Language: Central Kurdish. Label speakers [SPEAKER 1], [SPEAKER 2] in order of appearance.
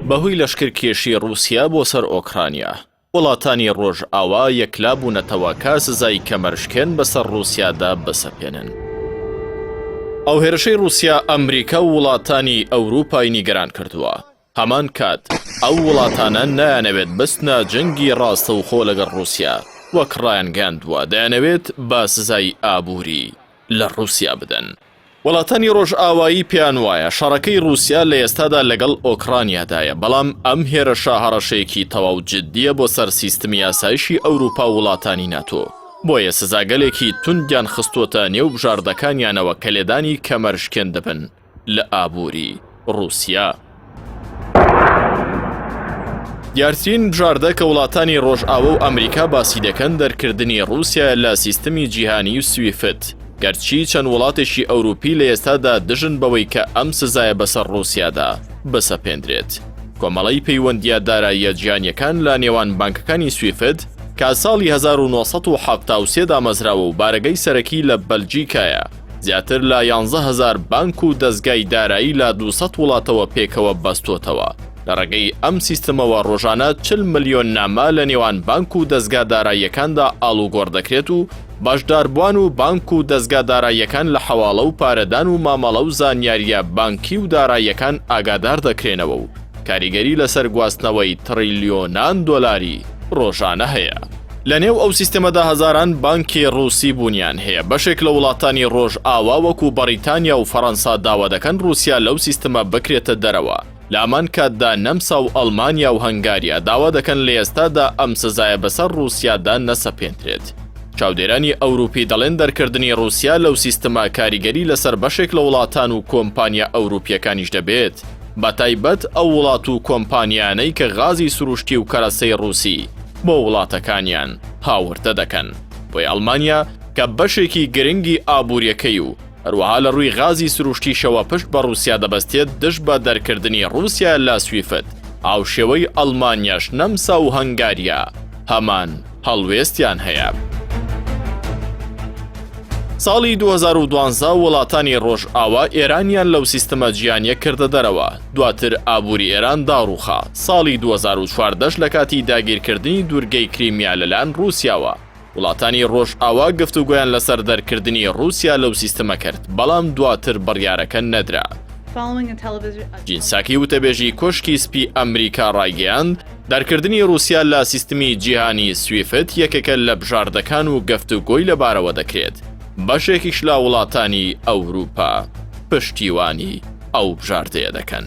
[SPEAKER 1] بەهۆی لەشکرکێشی رووسیا بۆ سەر ئۆکرانیا وڵاتانی ڕۆژئاوا یەکلا بوونەتەوە کە سزای کەمەشکێن بەسەر رووسیادا بسەپێنن. ئەو هێرشەی رووسیا ئەمریکا و وڵاتانی ئەوروپای نیگەران کردووە. هەمان کات ئەو وڵاتانە نایانەوێت بستنە جەنگی ڕاستە و خۆ لەگەڵ رووسیا وەک ڕایانگەاندووە دەیانەوێت بە سزای ئابووری لە رووسیا بدەن. وڵاتانی ڕۆژئاوایی پێیان وایە شەڕەکەی رووسیا لە ئێستادا لەگەڵ ئۆکرانیادایە، بەڵام ئەم هێرشە هەڕەشەیەکی تەواو جددیە بۆ سەر سیستمی یاسایشی ئەوروپا و وڵاتانی ناتۆ. بۆیە سزاگەلێکی توندیان خستوتە نێو بژاردەکانیانەوە کە لێدانی کەمەرشکێن دەبن لە ئابووری رووسیا. دیارترین بژاردە کە وڵاتانی ڕۆژئاوا و ئەمریکا باسی دەکەن دەرکردنی رووسیا لە سیستمی جیهانی و سویفت، گەرچی چەند وڵاتێکی ئەوروپی لە ئێستادا دژن بەوەی کە ئەم سزایە بەسەر رووسیادا بسەپێندرێت. کۆمەڵی پەیوەندیە داراییە جیهانیەکان لە نێوان بانکەکانی سویفت کە ساڵی 1970 دامەزراوە و بارگەی سەرەکی لە بەلجیکایە، زیاتر لە 11,000 بانک و دەستگای دارایی لە 200 وڵاتەوە پێکەوە بەستۆتەوە. لە ڕێگەی ئەم سیستەمەوە ڕۆژانە 40 ملیۆن نامە لە نێوان بانک و دەستگا داراییەکاندا ئاڵوگۆڕ دەکرێت و باشداربووان و بانک و دەستگا داراییەکان لە حەواڵە و پارەدان و مامەڵە و زانیاریە بانکی و داراییەکان ئاگادار دەکرێنەوە و کاریگەری لەسەر گواستنەوەی تریلیۆنان دۆلاری ڕۆژانە هەیە. لە نێو ئەو سیستەمەدا هەزاران بانکی ڕووسی بوونیان هەیە. بەشێک لە وڵاتانی ڕۆژئاوا وەکو بەریتانیا و فەڕەنسا داوا دەکەن رووسیا لەو سیستەمە بکرێتە دەرەوە. لە ئەمان کاتدا نەمسا و ئەڵمانیا و هەنگاریا داوا دەکەن لە ئێستادا ئەم سزایە بەسەر رووسیادا نەسەپێنرێت. چاودێرانی ئەوروپی دەڵێن دەرکردنی رووسیا لەو سیستەمە کاریگەری لەسەر بەشێک لە وڵاتان و کۆمپانیا ئەوروپیەکانیش دەبێت، بەتایبەت ئەو وڵات و کۆمپانیانەی کە غازی سروشتی و کەرەسەی رووسی بۆ وڵاتەکانیان هاوردە دەکەن. بۆی ئەڵمانیا کە بەشێکی گرنگی ئابووریەکەی و هەروەها لە ڕووی غازی سروشتیشەوە پشت بە رووسیا دەبەستێت دژ بە دەرکردنی رووسیا لە سویفت، هاوشێوەی ئەڵمانیاش نەمسا و هەنگاریا هەمان هەڵوێستیان هەیە. ساڵی 2012 وڵاتانی ڕۆژئاوا ئێرانیان لەو سیستەمە جیهانیە کردە دەرەوە. دواتر ئابووری ئێران داڕوخا. ساڵی 2014 لە کاتی داگیرکردنی دوورگەی کریمیا لەلایەن رووسیاوە، وڵاتانی ڕۆژئاوا گفتوگۆیان لەسەر دەرکردنی رووسیا لەو سیستەمە کرد، بەڵام دواتر بڕیارەکە نەدرا. جینساکی وتەبێژی کۆشکی سپی ئەمریکا ڕایگەیاند دەرکردنی رووسیا لە سیستمی جیهانی سویفت یەکێکە لە بژاردەکان و گفتوگۆی لەبارەوە دەکرێت. بەشێکیش لە وڵاتانی ئەوروپا پشتیوانی ئەو بژاردەیە دەکەن.